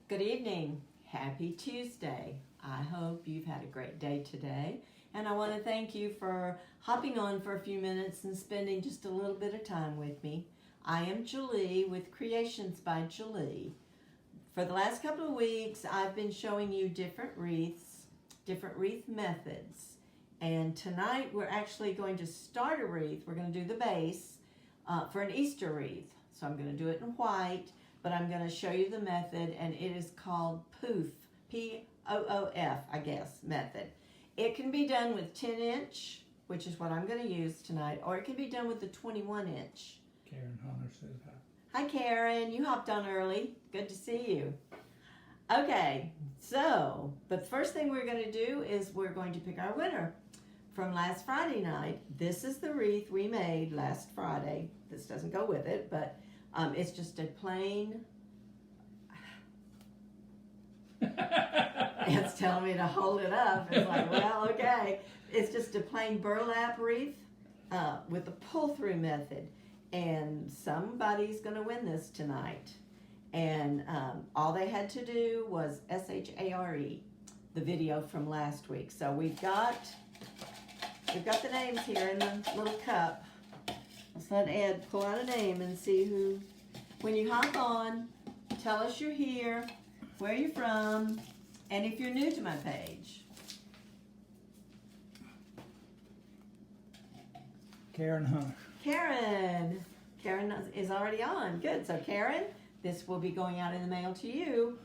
Good evening. Happy Tuesday. I hope you've had a great day today. And I want to thank you for hopping on for a few minutes and spending just a little bit of time with me. I am Julie with Creations by Julie. For the last couple of weeks, I've been showing you different wreaths, different wreath methods. And tonight we're actually going to start a wreath. We're going to do the base for an Easter wreath. So I'm going to do it in white, but I'm going to show you the method, and it is called poof, P-O-O-F, I guess, method. It can be done with 10-inch, which is what I'm going to use tonight, or it can be done with the 21-inch. Karen Hunter says hi. Hi, Karen. You hopped on early. Good to see you. Okay, so the first thing we're going to do is we're going to pick our winner from last Friday night. This is the wreath we made last Friday. This doesn't go with it, but it's just a plain... It's telling me to hold it up. It's like, well, okay. It's just a plain burlap wreath with a pull-through method. And somebody's going to win this tonight. And all they had to do was S-H-A-R-E, the video from last week. So we've got the names here in the little cup. Let's let Ed pull out a name and see who. When you hop on, tell us you're here, where you're from, and if you're new to my page. Karen Hunter. Karen is already on. Good. So Karen, this will be going out in the mail to you,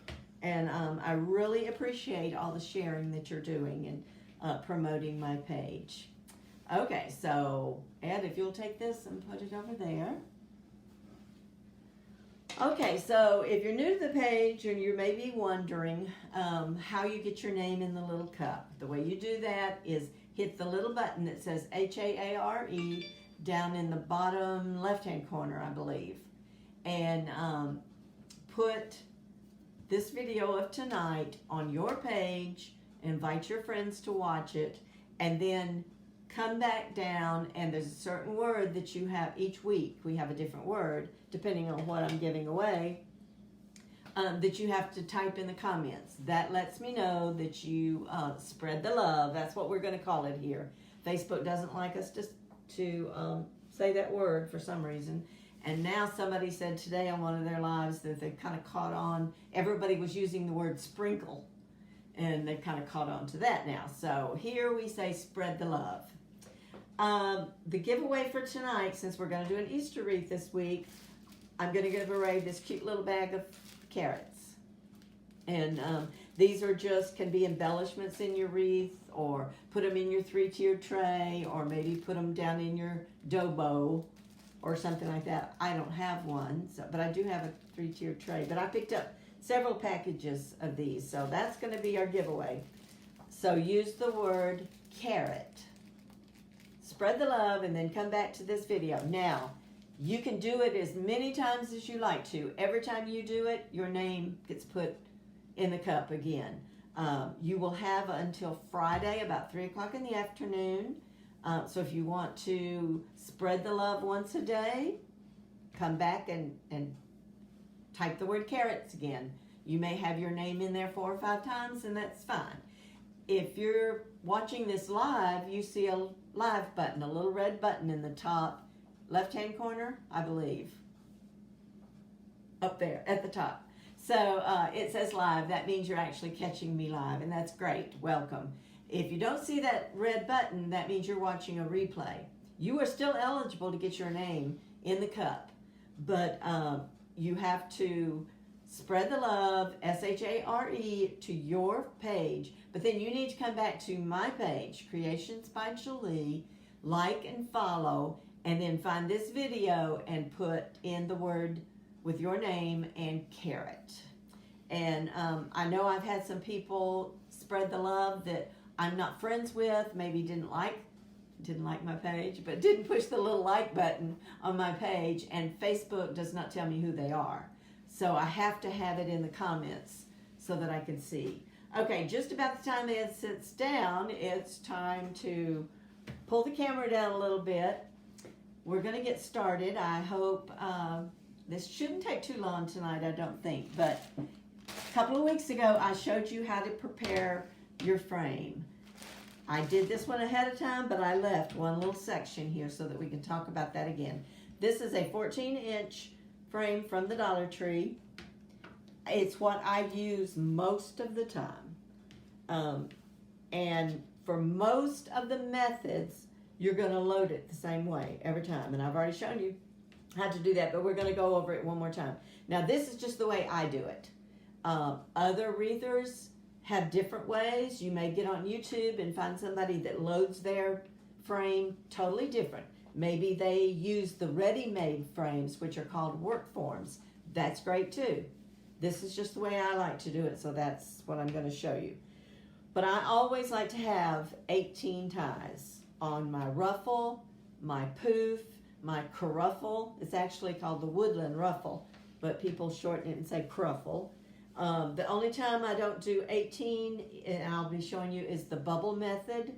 and I really appreciate all the sharing that you're doing and promoting my page. Okay, so Ed, if you'll take this and put it over there. Okay, so if you're new to the page and you may be wondering how you get your name in the little cup, the way you do that is hit the little button that says H-A-R-E down in the bottom left-hand corner, I believe, and put this video of tonight on your page, invite your friends to watch it, and then come back down, and there's a certain word that you have each week. We have a different word depending on what I'm giving away that you have to type in the comments. That lets me know that you spread the love. That's what we're going to call it here. Facebook doesn't like us to say that word for some reason. And now somebody said today on one of their lives that they've kind of caught on. Everybody was using the word sprinkle, and they've kind of caught on to that now. So here we say spread the love. The giveaway for tonight, since we're going to do an Easter wreath this week, I'm going to give away this cute little bag of carrots. And these are just, can be embellishments in your wreath, or put them in your 3-tiered tray, or maybe put them down in your dough bowl or something like that. I don't have one, but I do have a 3-tiered tray. But I picked up several packages of these, so that's going to be our giveaway. So use the word carrot. Spread the love, and then come back to this video. Now, you can do it as many times as you like to. Every time you do it, your name gets put in the cup again. You will have until Friday about 3 o'clock in the afternoon. So if you want to spread the love once a day, come back and type the word carrots again. You may have your name in there 4 or 5 times, and that's fine. If you're watching this live, you see a live button, a little red button in the top left-hand corner, I believe. Up there at the top. So it says live. That means you're actually catching me live, and that's great. Welcome. If you don't see that red button, that means you're watching a replay. You are still eligible to get your name in the cup, but you have to spread the love, S-H-A-R-E, to your page. But then you need to come back to my page, Creations by Julie, like and follow, and then find this video and put in the word with your name and carrot. And I know I've had some people spread the love that I'm not friends with, maybe didn't like my page, but didn't push the little like button on my page, and Facebook does not tell me who they are. So I have to have it in the comments so that I can see. Okay, just about the time Ed sits down, it's time to pull the camera down a little bit. We're going to get started. I hope this shouldn't take too long tonight, I don't think, but couple of weeks ago, I showed you how to prepare your frame. I did this one ahead of time, but I left one little section here so that we can talk about that again. This is a 14-inch frame from the Dollar Tree. It's what I use most of the time. And for most of the methods, you're going to load it the same way every time. And I've already shown you how to do that, but we're going to go over it one more time. Now, this is just the way I do it. Other wreathers have different ways. You may get on YouTube and find somebody that loads their frame totally different. Maybe they use the ready-made frames, which are called work forms. That's great too. This is just the way I like to do it, so that's what I'm going to show you. But I always like to have 18 ties on my ruffle, my poof, my cruffle. It's actually called the woodland ruffle, but people shorten it and say cruffle. The only time I don't do 18, and I'll be showing you, is the bubble method.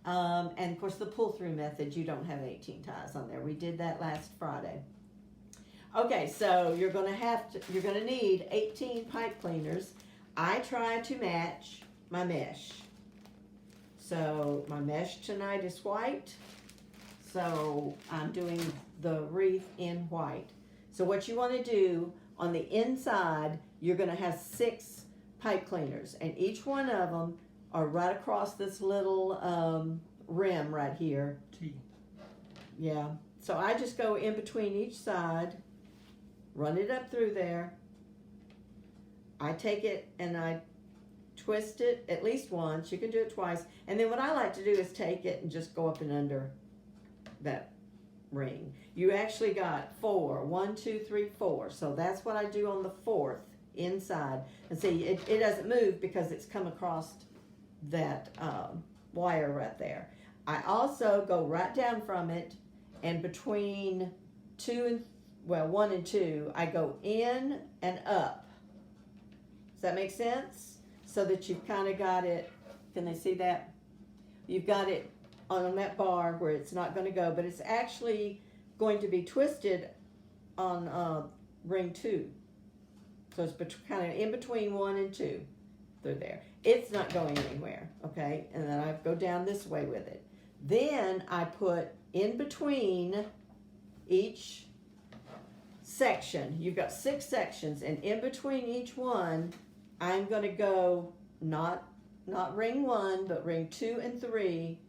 And of course the pull-through method, you don't have 18 ties on there. We did that last Friday. Okay, so you're gonna need 18 pipe cleaners. I try to match my mesh. So my mesh tonight is white. So I'm doing the wreath in white. So what you want to do on the inside, you're going to have 6 pipe cleaners, and each one of them are right across this little rim right here. T. Yeah. So I just go in between each side, run it up through there. I take it and I twist it at least once. You can do it twice. And then what I like to do is take it and just go up and under that ring. You actually got 4. 1, 2, 3, 4. So that's what I do on the 4th inside. And see, it doesn't move because it's come across that wire right there. I also go right down from it, and between 1 and 2, I go in and up. Does that make sense? So that you've kind of got it, can they see that? You've got it on that bar where it's not going to go, but it's actually going to be twisted on ring 2. So it's kind of in between 1 and 2 through there. It's not going anywhere, okay? And then I go down this way with it. Then I put in between each section, you've got 6 sections, and in between each one, I'm going to go not ring 1, but ring 2 and 3,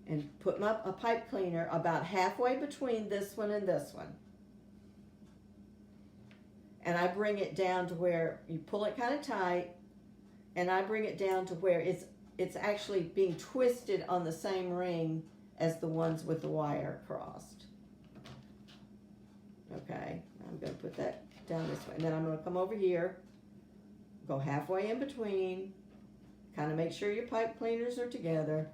and put a pipe cleaner about halfway between this one and this one. And I bring it down to where you pull it kind of tight, and I bring it down to where it's actually being twisted on the same ring as the ones with the wire crossed. Okay, I'm going to put that down this way. And then I'm going to come over here, go halfway in between, kind of make sure your pipe cleaners are together,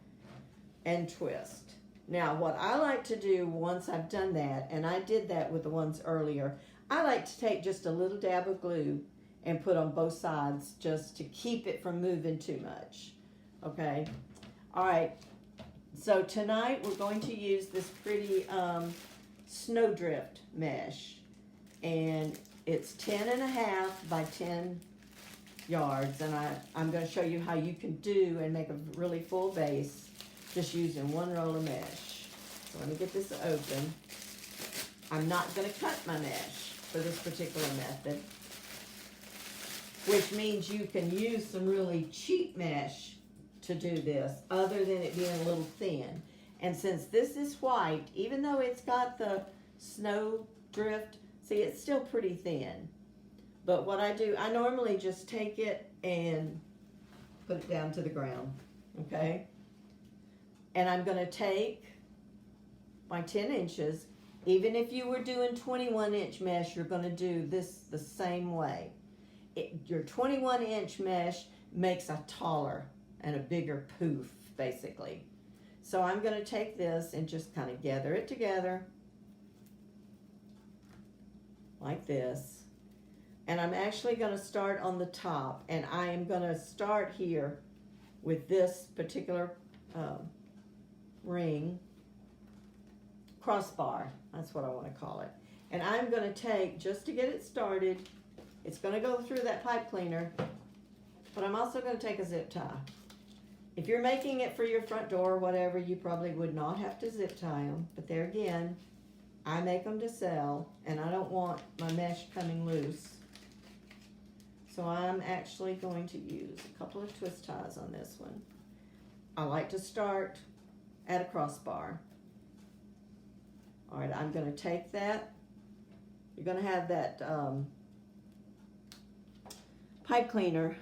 and twist. Now, what I like to do once I've done that, and I did that with the ones earlier, I like to take just a little dab of glue and put on both sides just to keep it from moving too much. Okay? All right. So tonight we're going to use this pretty snowdrift mesh, and it's 10.5 by 10 yards, and I'm going to show you how you can do and make a really full base just using one roll of mesh. So let me get this open. I'm not going to cut my mesh for this particular method, which means you can use some really cheap mesh to do this, other than it being a little thin. And since this is white, even though it's got the snow drift, see, it's still pretty thin. But what I do, I normally just take it and put it down to the ground, okay? And I'm going to take my 10 inches. Even if you were doing 21-inch mesh, you're going to do this the same way. Your 21-inch mesh makes a taller and a bigger poof, basically. So I'm going to take this and just kind of gather it together like this. And I'm actually going to start on the top, and I am going to start here with this particular ring, crossbar, that's what I want to call it. And I'm going to take, just to get it started, It's going to go through that pipe cleaner, but I'm also going to take a zip tie. If you're making it for your front door or whatever, you probably would not have to zip tie them. But there again, I make them to sell, and I don't want my mesh coming loose. So I'm actually going to use a couple of twist ties on this one. I like to start at a crossbar. All right, I'm going to take that. You're going to have that pipe cleaner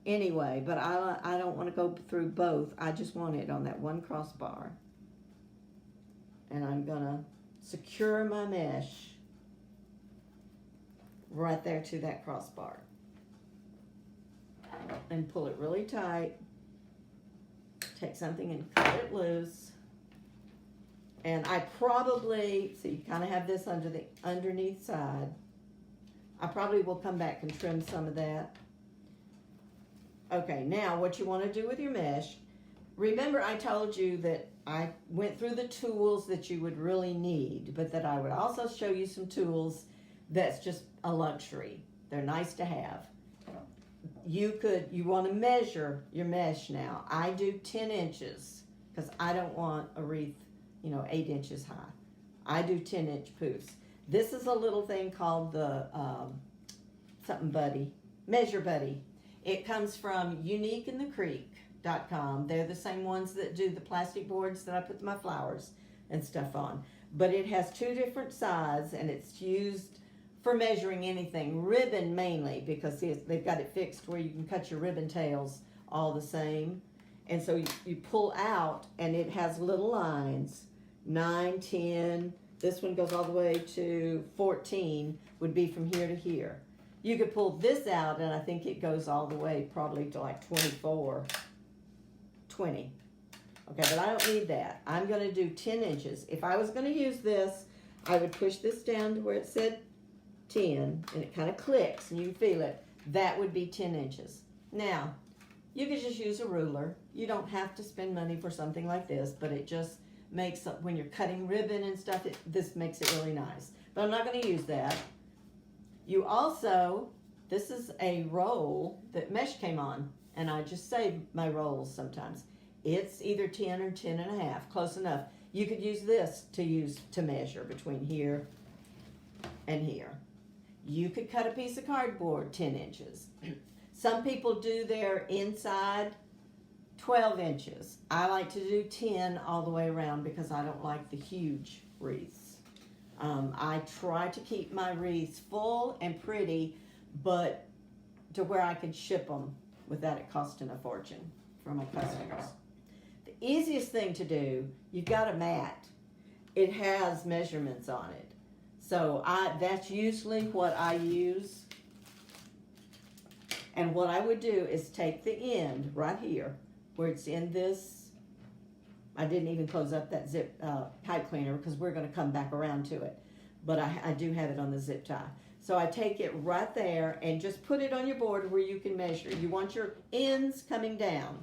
anyway, but I don't want to go through both. I just want it on that one crossbar. And I'm going to secure my mesh right there to that crossbar. And pull it really tight. Take something and cut it loose. And I probably, so you kind of have this under the underneath side. I probably will come back and trim some of that. Okay, now what you want to do with your mesh, remember I told you that I went through the tools that you would really need, but that I would also show you some tools that's just a luxury. They're nice to have. You want to measure your mesh now. I do 10 inches because I don't want a wreath, 8 inches high. I do 10-inch poofs. This is a little thing called the Measure Buddy. It comes from uniqueinthecreek.com. They're the same ones that do the plastic boards that I put my flowers and stuff on. But it has 2 different sizes, and it's used for measuring anything. Ribbon mainly, because they've got it fixed where you can cut your ribbon tails all the same. And so you pull out, and it has little lines, 9, 10. This one goes all the way to 14, would be from here to here. You could pull this out, and I think it goes all the way probably to like 24, 20. Okay, but I don't need that. I'm going to do 10 inches. If I was going to use this, I would push this down to where it said 10, and it kind of clicks, and you can feel it. That would be 10 inches. Now, you could just use a ruler. You don't have to spend money for something like this, but it just makes, when you're cutting ribbon and stuff, this makes it really nice. But I'm not going to use that. You also, this is a roll that mesh came on, and I just save my rolls sometimes. It's either 10 or 10 and a half, close enough. You could use this to measure between here and here. You could cut a piece of cardboard 10 inches. Some people do their inside 12 inches. I like to do 10 all the way around because I don't like the huge wreaths. I try to keep my wreaths full and pretty, but to where I can ship them without it costing a fortune for my customers. The easiest thing to do, you've got a mat. It has measurements on it. So that's usually what I use. And what I would do is take the end right here, where it's in this. I didn't even close up that zip pipe cleaner because we're going to come back around to it. But I do have it on the zip tie. So I take it right there and just put it on your board where you can measure. You want your ends coming down.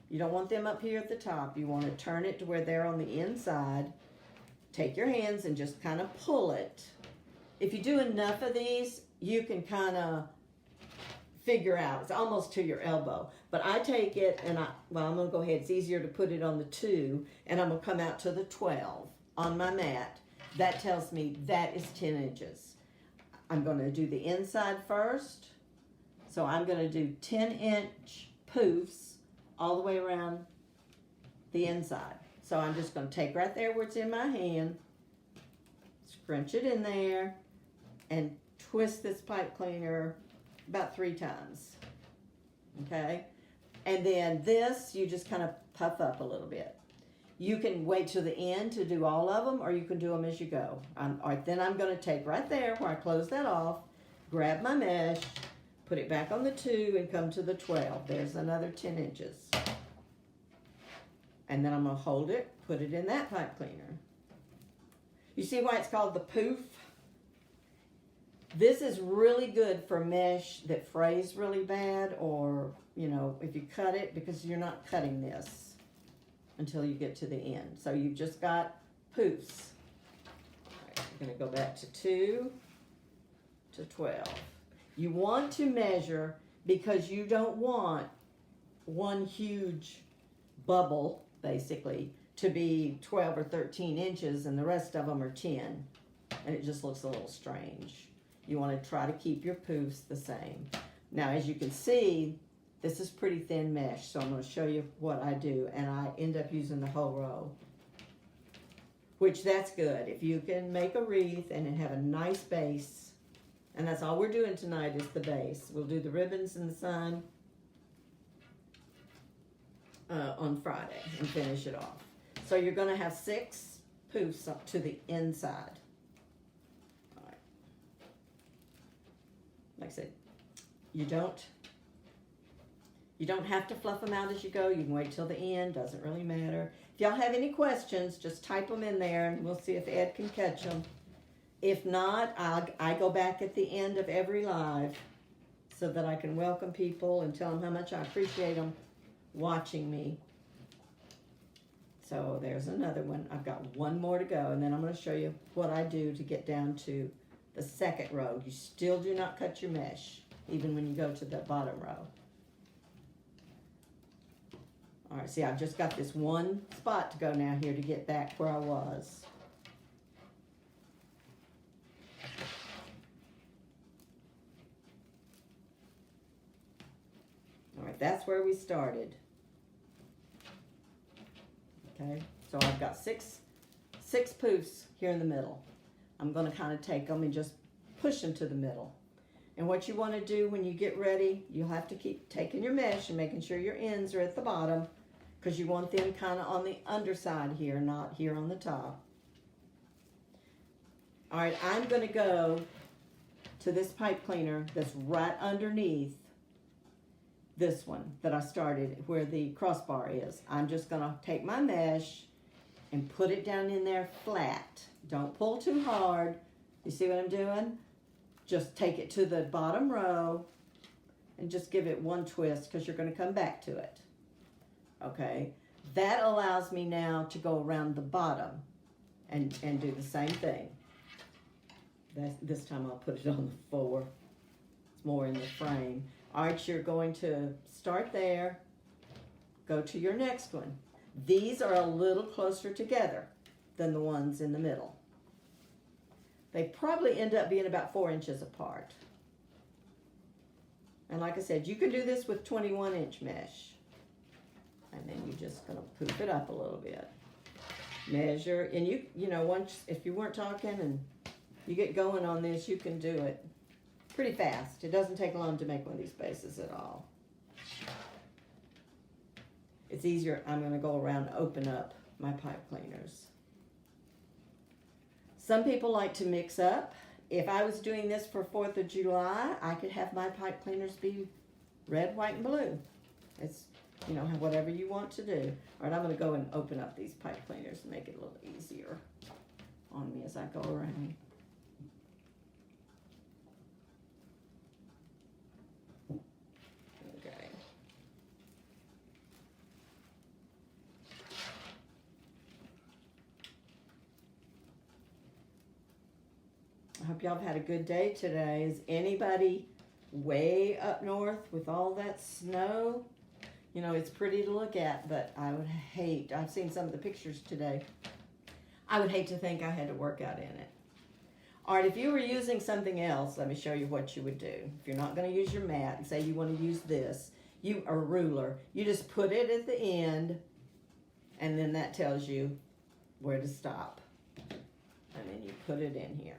You don't want them up here at the top. You want to turn it to where they're on the inside. Take your hands and just kind of pull it. If you do enough of these, you can kind of figure out. It's almost to your elbow. But I take it and I'm going to go ahead. It's easier to put it on the 2, and I'm going to come out to the 12 on my mat. That tells me that is 10 inches. I'm going to do the inside first. So I'm going to do 10-inch poofs all the way around the inside. So I'm just going to take right there where it's in my hand, scrunch it in there, and twist this pipe cleaner about 3 times. Okay? And then this, you just kind of puff up a little bit. You can wait till the end to do all of them, or you can do them as you go. All right, then I'm going to take right there where I close that off, grab my mesh, put it back on the 2, and come to the 12. There's another 10 inches. And then I'm going to hold it, put it in that pipe cleaner. You see why it's called the poof? This is really good for mesh that frays really bad, or, if you cut it, because you're not cutting this until you get to the end. So you've just got poofs. All right, we're going to go back to 2 to 12. You want to measure because you don't want one huge bubble, basically, to be 12 or 13 inches and the rest of them are 10. And it just looks a little strange. You want to try to keep your poofs the same. Now, as you can see, this is pretty thin mesh, so I'm going to show you what I do, and I end up using the whole row. Which, that's good. If you can make a wreath and have a nice base, and that's all we're doing tonight is the base. We'll do the ribbons and the sun on Friday and finish it off. So you're going to have 6 poofs up to the inside. All right. Like I said, you don't have to fluff them out as you go. You can wait till the end. Doesn't really matter. If y'all have any questions, just type them in there and we'll see if Ed can catch them. If not, I go back at the end of every live so that I can welcome people and tell them how much I appreciate them watching me. So there's another one. I've got one more to go, and then I'm going to show you what I do to get down to the second row. You still do not cut your mesh, even when you go to the bottom row. All right, see, I've just got this one spot to go now here to get back where I was. All right, that's where we started. Okay, so I've got six poofs here in the middle. I'm going to kind of take them and just push them to the middle. And what you want to do when you get ready, you'll have to keep taking your mesh and making sure your ends are at the bottom, because you want them kind of on the underside here, not here on the top. All right, I'm going to go to this pipe cleaner that's right underneath this one that I started where the crossbar is. I'm just going to take my mesh and put it down in there flat. Don't pull too hard. You see what I'm doing? Just take it to the bottom row and just give it one twist, because you're going to come back to it. Okay, that allows me now to go around the bottom and do the same thing. This time I'll put it on the 4. It's more in the frame. All right, you're going to start there, go to your next one. These are a little closer together than the ones in the middle. They probably end up being about 4 inches apart. And like I said, you can do this with 21-inch mesh. And then you're just going to poof it up a little bit. Measure, and you know, once, if you weren't talking and you get going on this, you can do it pretty fast. It doesn't take long to make one of these bases at all. It's easier. I'm going to go around and open up my pipe cleaners. Some people like to mix up. If I was doing this for 4th of July, I could have my pipe cleaners be red, white, and blue. It's, you know, whatever you want to do. All right, I'm going to go and open up these pipe cleaners and make it a little easier on me as I go around. Okay. I hope y'all have had a good day today. Is anybody way up north with all that snow? You know, it's pretty to look at, but I would hate, I've seen some of the pictures today. I would hate to think I had to work out in it. All right, if you were using something else, let me show you what you would do. If you're not going to use your mat, and say you want to use this, a ruler, you just put it at the end, and then that tells you where to stop. And then you put it in here.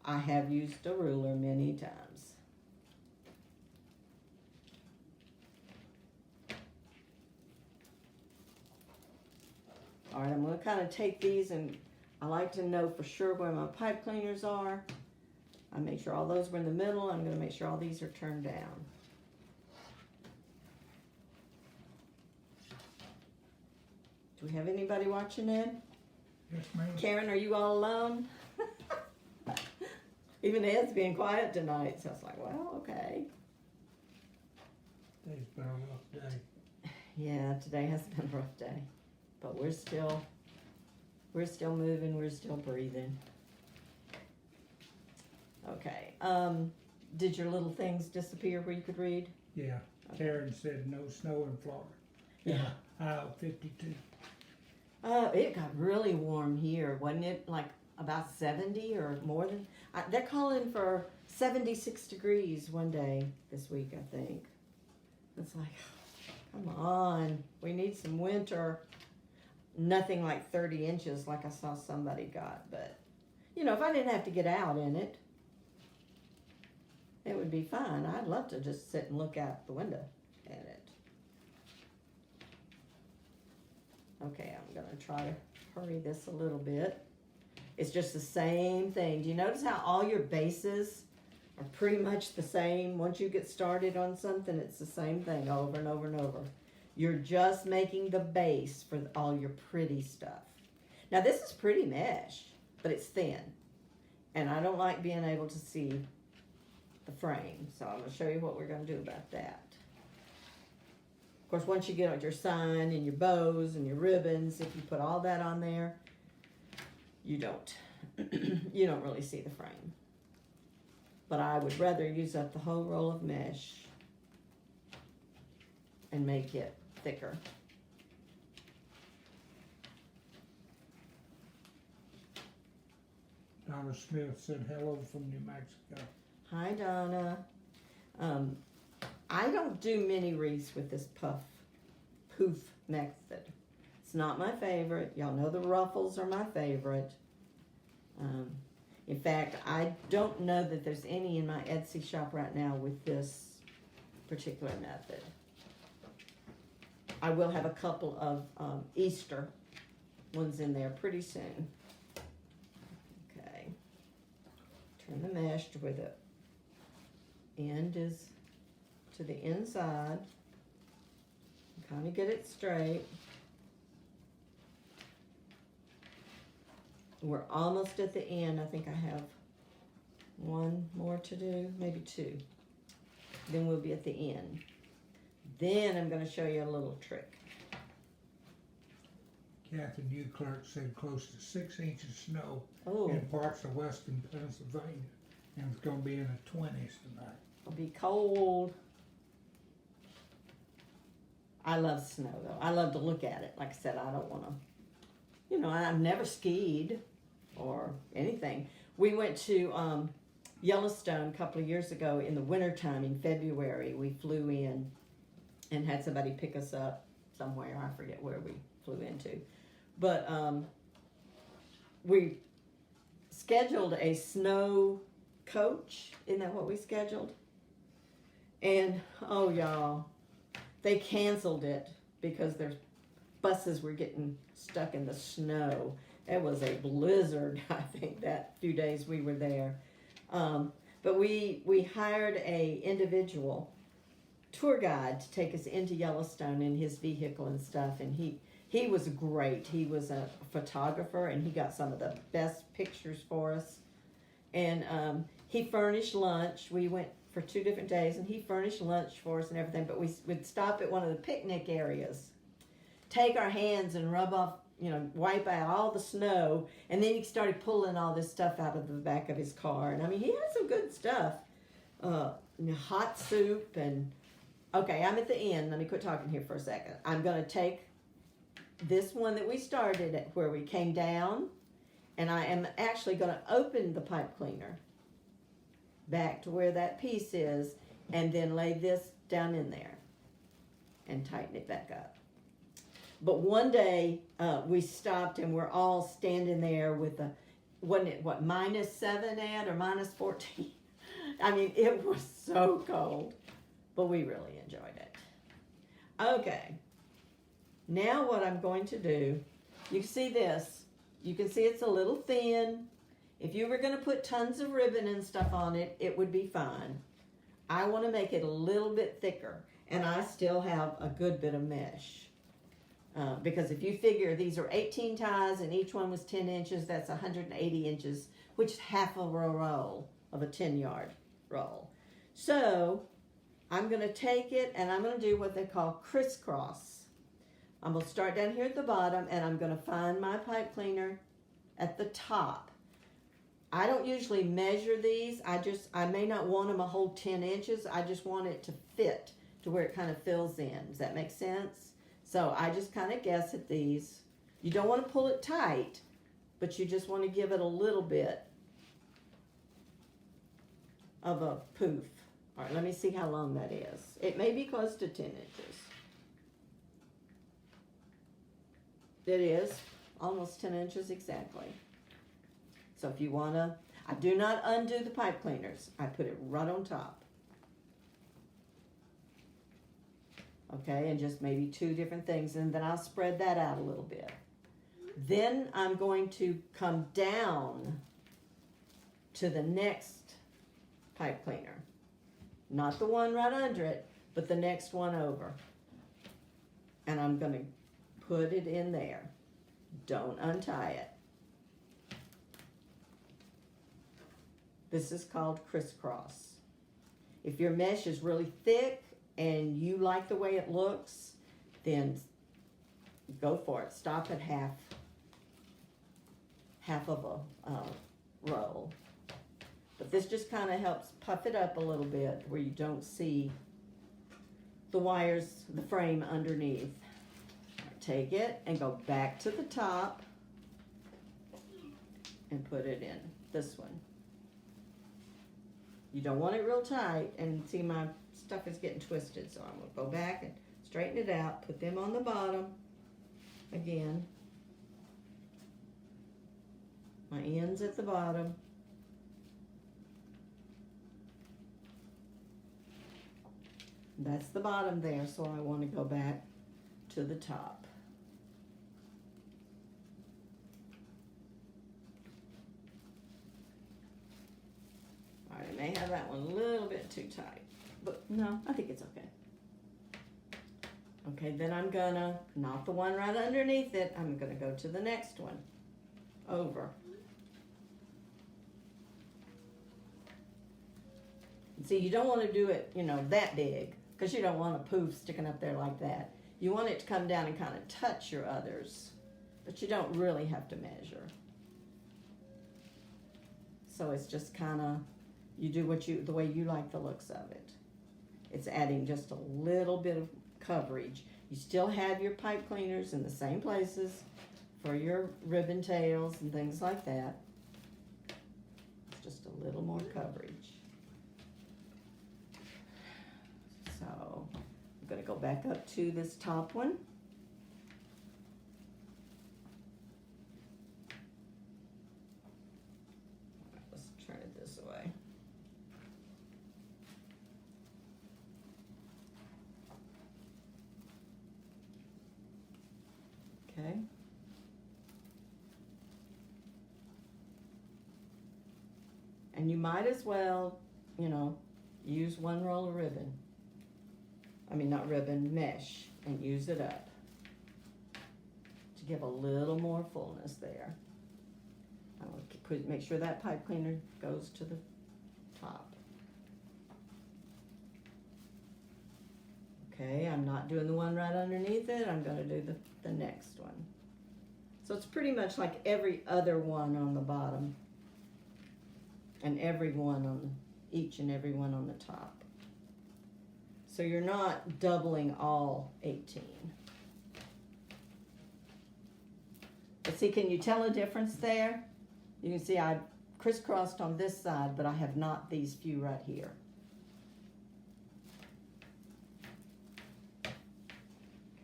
I have used a ruler many times. All right, I'm going to kind of take these, and I like to know for sure where my pipe cleaners are. I make sure all those were in the middle. I'm going to make sure all these are turned down. Do we have anybody watching, Ed? Yes, ma'am. Karen, are you all alone? Even Ed's being quiet tonight, so I was like, well, okay. Today's been a rough day. Yeah, today has been a rough day, but we're still moving, we're still breathing. Okay. Did your little things disappear where you could read? Yeah, Okay. Karen said no snow in Florida. Yeah. High of 52. It got really warm here, wasn't it? Like about 70 or more than. They're calling for 76 degrees one day this week, I think. It's like, come on, we need some winter. Nothing like 30 inches like I saw somebody got, but you know, if I didn't have to get out in it, it would be fine. I'd love to just sit and look out the window at it. Okay, I'm gonna try to hurry this a little bit. It's just the same thing. Do you notice how all your bases are pretty much the same? Once you get started on something, it's the same thing over and over and over. You're just making the base for all your pretty stuff. Now this is pretty mesh, but it's thin. And I don't like being able to see the frame. So I'm gonna show you what we're gonna do about that. Of course, once you get your sign and your bows and your ribbons, if you put all that on there, you don't really see the frame. But I would rather use up the whole roll of mesh and make it thicker. Donna Smith said hello from New Mexico. Hi, Donna. I don't do mini wreaths with this poof method. It's not my favorite. Y'all know the ruffles are my favorite. In fact, I don't know that there's any in my Etsy shop right now with this particular method. I will have a couple of Easter ones in there pretty soon. Okay. Turn the mesh to where the end is to the inside. Kind of get it straight. We're almost at the end. I think I have one more to do, maybe two. Then we'll be at the end. Then I'm going to show you a little trick. Kathy Newclerk said close to 6 inches snow Oh, in parts of western Pennsylvania. And it's going to be in the 20s tonight. it'll be cold. I love snow though. I love to look at it. Like I said, I don't want to, I've never skied or anything. We went to Yellowstone a couple of years ago in the wintertime in February. We flew in and had somebody pick us up somewhere. I forget where we flew into. But we scheduled a snow coach. Isn't that what we scheduled? And, oh, y'all, they canceled it because their buses were getting stuck in the snow. It was a blizzard, I think, that few days we were there. But we hired a individual tour guide to take us into Yellowstone in his vehicle and stuff, and he was great. He was a photographer, and he got some of the best pictures for us. And he furnished lunch. We went for 2 different days, and he furnished lunch for us and everything. But we would stop at one of the picnic areas, take our hands and rub off, wipe out all the snow, and then he started pulling all this stuff out of the back of his car. And I mean, he had some good stuff. Hot soup and... Okay, I'm at the end. Let me quit talking here for a second. I'm going to take this one that we started at where we came down, and I am actually going to open the pipe cleaner back to where that piece is, and then lay this down in there and tighten it back up. But one day we stopped and we're all standing there with wasn't it -7 Ed or -14? I mean, it was so cold, but we really enjoyed it. Okay, now what I'm going to do, you see this, you can see it's a little thin. If you were going to put tons of ribbon and stuff on it, it would be fine. I want to make it a little bit thicker, and I still have a good bit of mesh. Because if you figure these are 18 ties and each one was 10 inches, that's 180 inches, which is half of a roll of a 10-yard roll. So I'm going to take it and I'm going to do what they call crisscross. I'm going to start down here at the bottom, and I'm going to find my pipe cleaner at the top. I don't usually measure these. I may not want them a whole 10 inches. I just want it to fit to where it kind of fills in. Does that make sense? So I just kind of guess at these. You don't want to pull it tight, but you just want to give it a little bit of a poof. All right, let me see how long that is. It may be close to 10 inches. It is almost 10 inches exactly. So if you want to, I do not undo the pipe cleaners. I put it right on top. Okay, and just maybe 2 different things, and then I'll spread that out a little bit. Then I'm going to come down to the next pipe cleaner. Not the one right under it, but the next one over. And I'm going to put it in there. Don't untie it. This is called crisscross. If your mesh is really thick and you like the way it looks, then go for it. Stop at half of a roll. But this just kind of helps puff it up a little bit where you don't see the wires, the frame underneath. Take it and go back to the top and put it in this one. You don't want it real tight, and see my stuff is getting twisted, so I'm going to go back and straighten it out, put them on the bottom again. My ends at the bottom. That's the bottom there, so I want to go back to the top. All right, I may have that one a little bit too tight, but no, I think it's okay. Okay, then I'm gonna, not the one right underneath it, I'm gonna go to the next one, over. See, you don't want to do it, that big, because you don't want a poof sticking up there like that. You want it to come down and kind of touch your others, but you don't really have to measure. So it's just kind of, you do the way you like the looks of it. It's adding just a little bit of coverage. You still have your pipe cleaners in the same places for your ribbon tails and things like that. It's just a little more coverage. So I'm going to go back up to this top one. Let's turn it this way. Okay. And you might as well, use one roll of ribbon. I mean, not ribbon, mesh, and use it up to give a little more fullness there. I will make sure that pipe cleaner goes to the top. Okay, I'm not doing the one right underneath it. I'm going to do the next one. So it's pretty much like every other one on the bottom and every one on each and every one on the top. So you're not doubling all 18. But see, can you tell a difference there? You can see I crisscrossed on this side, but I have not these few right here.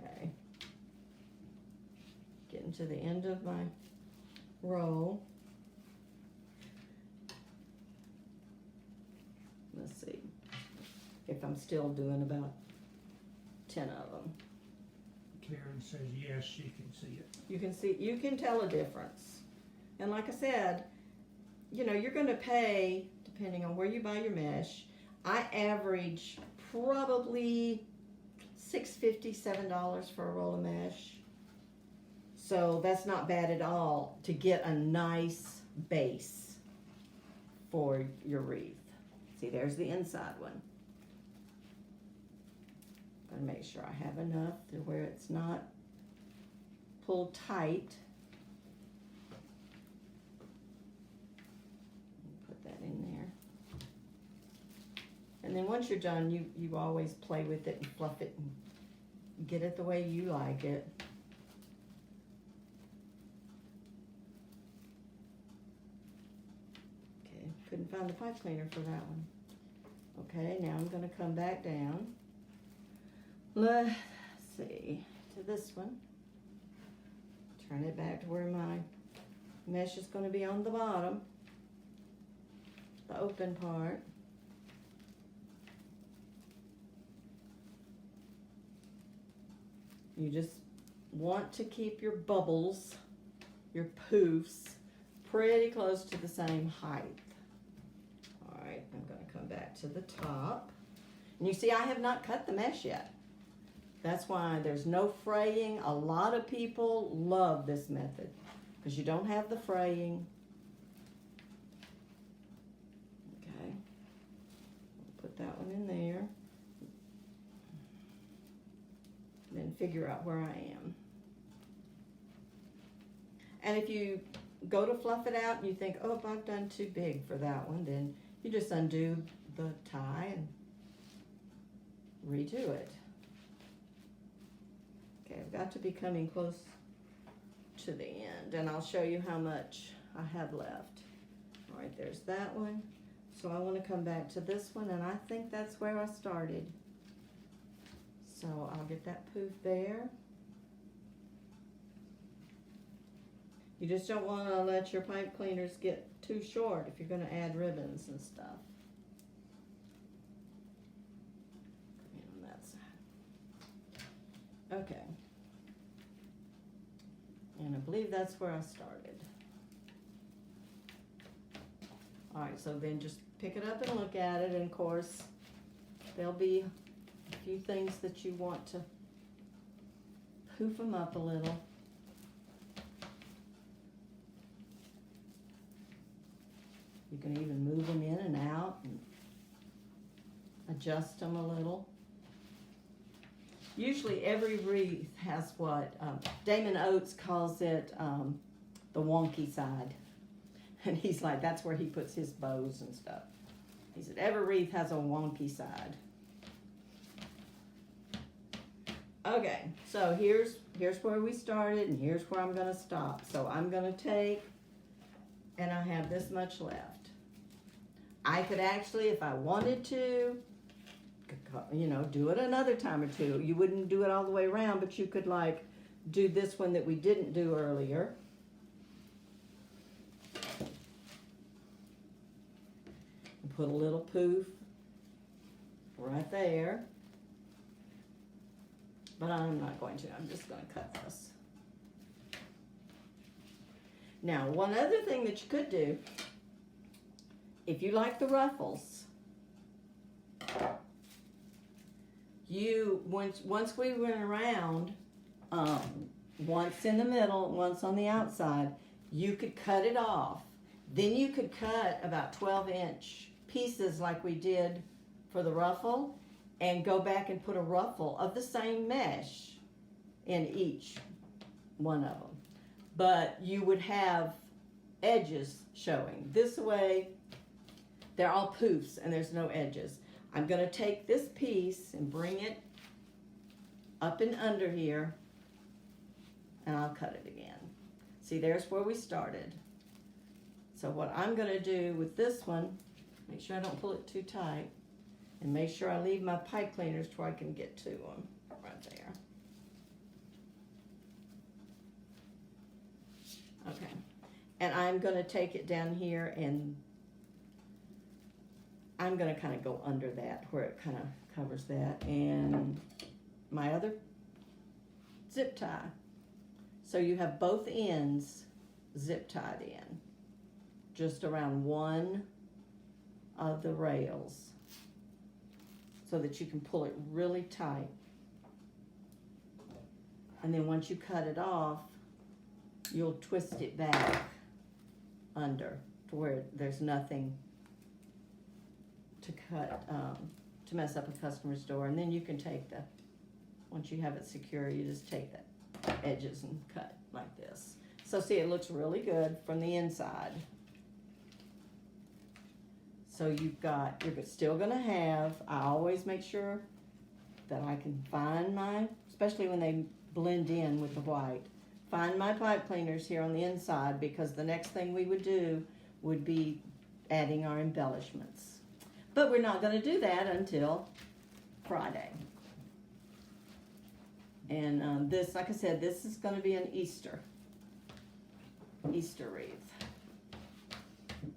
Okay. Getting to the end of my row. Let's see if I'm still doing about 10 of them. Karen says yes, she can see it. You can tell a difference. And like I said, you're going to pay, depending on where you buy your mesh, I average probably $6.50, $7 for a roll of mesh. So that's not bad at all to get a nice base for your wreath. See, there's the inside one. Gotta make sure I have enough to where it's not pulled tight. And then once you're done, you always play with it and fluff it and get it the way you like it. Okay, couldn't find the pipe cleaner for that one. Okay, now I'm gonna come back down. Let's see, to this one. Turn it back to where my mesh is gonna be on the bottom, the open part. You just want to keep your bubbles, your poofs, pretty close to the same height. All right, I'm going to come back to the top. And you see I have not cut the mesh yet. That's why there's no fraying. A lot of people love this method because you don't have the fraying. Okay, put that one in there. Then figure out where I am. And if you go to fluff it out and you think, oh, if I've done too big for that one, then you just undo the tie and redo it. Okay, I've got to be coming close to the end, and I'll show you how much I have left. All right, there's that one. So I want to come back to this one, and I think that's where I started. So I'll get that poof there. You just don't want to let your pipe cleaners get too short if you're going to add ribbons and stuff. Come in on that side. Okay. And I believe that's where I started. All right, so then just pick it up and look at it, and of course there'll be a few things that you want to poof them up a little. You can even move them in and out and adjust them a little. Usually every wreath has what Damon Oates calls it the wonky side. And he's like, that's where he puts his bows and stuff. He said every wreath has a wonky side. Okay, so here's where we started, and here's where I'm going to stop. So I'm going to take, and I have this much left. I could actually, if I wanted to, you know, do it another time or two. You wouldn't do it all the way around, but you could like do this one that we didn't do earlier. And put a little poof right there. But I'm not going to. I'm just going to cut this. Now, one other thing that you could do, if you like the ruffles, once we went around, once in the middle, once on the outside, you could cut it off. Then you could cut about 12-inch pieces like we did for the ruffle, and go back and put a ruffle of the same mesh in each one of them. But you would have edges showing. This way, they're all poofs and there's no edges. I'm going to take this piece and bring it up and under here, and I'll cut it again. See, there's where we started. So what I'm going to do with this one, make sure I don't pull it too tight, and make sure I leave my pipe cleaners to where I can get to them, right there. Okay, and I'm going to take it down here, and I'm going to kind of go under that where it kind of covers that, and my other zip tie. So you have both ends zip tied in, just around one of the rails, so that you can pull it really tight. And then once you cut it off, you'll twist it back under to where there's nothing to cut, to mess up a customer's door. And then you can take once you have it secure, you just take the edges and cut like this. So see, it looks really good from the inside. So you're still gonna have, I always make sure that I can find my, especially when they blend in with the white, find my pipe cleaners here on the inside, because the next thing we would do would be adding our embellishments. But we're not gonna do that until Friday. And this, like I said, this is gonna be an Easter wreath.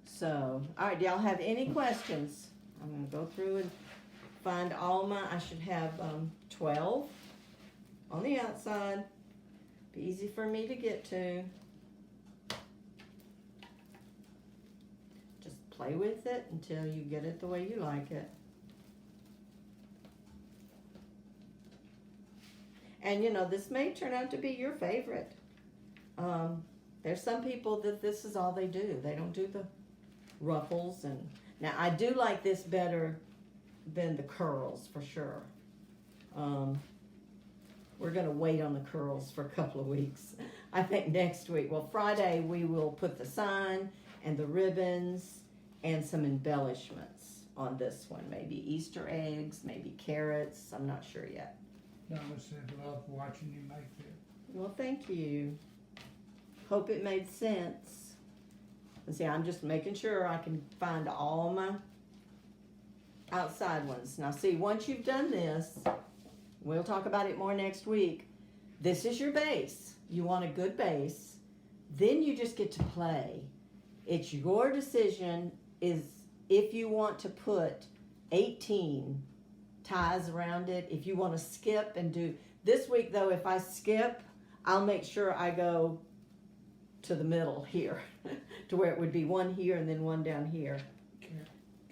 So, all right, do y'all have any questions? I'm gonna go through and find all my, I should have 12 on the outside. Be easy for me to get to. Just play with it until you get it the way you like it. And you know, this may turn out to be your favorite. There's some people that this is all they do. They don't do the ruffles. And now I do like this better than the curls for sure. We're gonna wait on the curls for a couple of weeks. I think next week, well, Friday we will put the sign and the ribbons and some embellishments on this one. Maybe Easter eggs, maybe carrots. I'm not sure yet. Donna said, love watching you make it. Well, thank you. Hope it made sense. And see, I'm just making sure I can find all my outside ones. Now see, once you've done this, we'll talk about it more next week. This is your base. You want a good base. Then you just get to play. It's your decision is if you want to put 18 ties around it. If you want to skip and do, this week though, if I skip, I'll make sure I go to the middle here to where it would be one here and then one down here.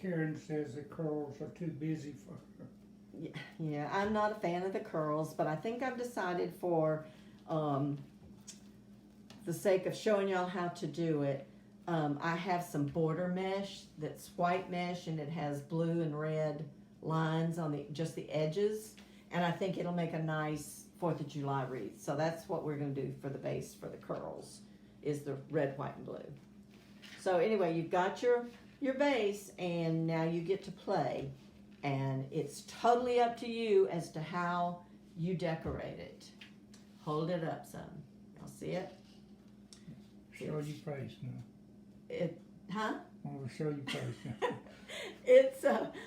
Karen says the curls are too busy for her. Yeah, I'm not a fan of the curls, but I think I've decided for the sake of showing y'all how to do it, I have some border mesh that's white mesh and it has blue and red lines on just the edges, and I think it'll make a nice 4th of July wreath. So that's what we're going to do for the base for the curls, is the red, white, and blue. So anyway, you've got your base, and now you get to play, and it's totally up to you as to how you decorate it. Hold it up some. Y'all see it? Show your face now. Huh? I want to show your face now. It's,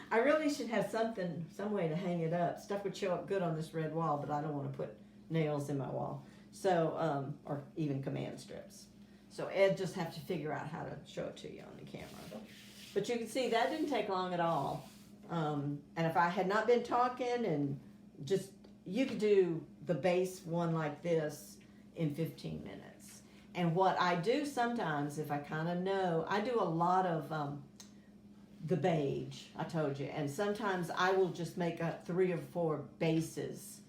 I really should have some way to hang it up. Stuff would show up good on this red wall, but I don't want to put nails in my wall. So, or even command strips. So Ed just have to figure out how to show it to you on the camera. But you can see that didn't take long at all. And if I had not been talking and just, you could do the base one like this in 15 minutes. And what I do sometimes, if I kind of know, I do a lot of the beige, I told you, and sometimes I will just make up 3 or 4 bases,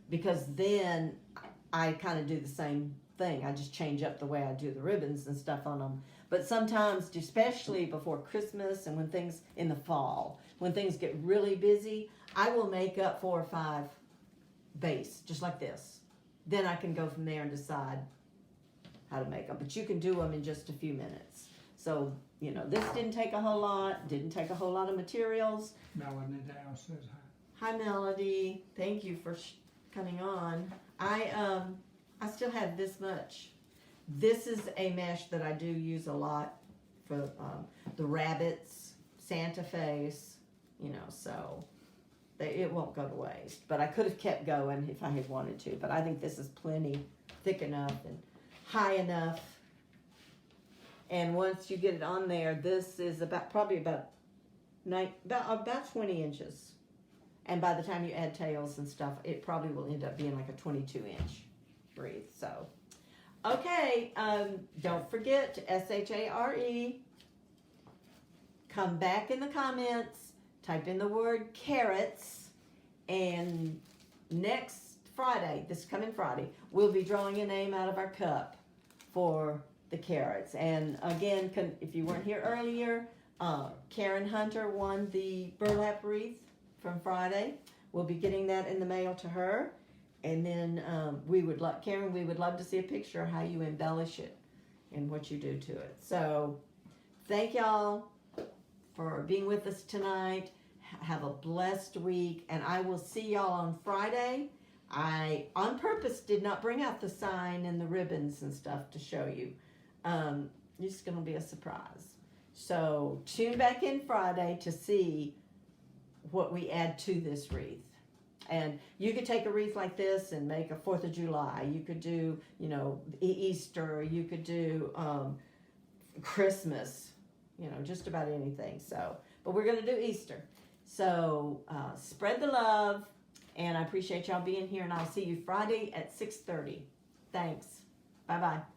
because then I kind of do the same thing. I just change up the way I do the ribbons and stuff on them. But sometimes, especially before Christmas and when things in the fall, when things get really busy, I will make up 4 or 5 base, just like this. Then I can go from there and decide how to make them. But you can do them in just a few minutes. So, you know, this didn't take a whole lot, didn't take a whole lot of materials. Melanie Dow says hi. Hi, Melody. Thank you for coming on. I still have this much. This is a mesh that I do use a lot for the rabbits, Santa face, you know, so it won't go to waste. But I could have kept going if I had wanted to. But I think this is plenty thick enough and high enough. And once you get it on there, this is probably about 20 inches. And by the time you add tails and stuff, it probably will end up being like a 22-inch wreath. So, okay, don't forget to S-H-A-R-E. Come back in the comments, type in the word carrots, and next Friday, this coming Friday, we'll be drawing a name out of our cup for the carrots. And again, if you weren't here earlier, Karen Hunter won the burlap wreath from Friday. We'll be getting that in the mail to her. And then Karen, we would love to see a picture of how you embellish it and what you do to it. So thank y'all. for being with us tonight. Have a blessed week, and I will see y'all on Friday. I, on purpose, did not bring out the sign and the ribbons and stuff to show you. It's going to be a surprise. So tune back in Friday to see what we add to this wreath. And you could take a wreath like this and make a 4th of July. You could do, you know, Easter. You could do Christmas. You know, just about anything. So, but we're going to do Easter. So spread the love. And I appreciate y'all being here. And I'll see you Friday at 6:30. Thanks. Bye-bye.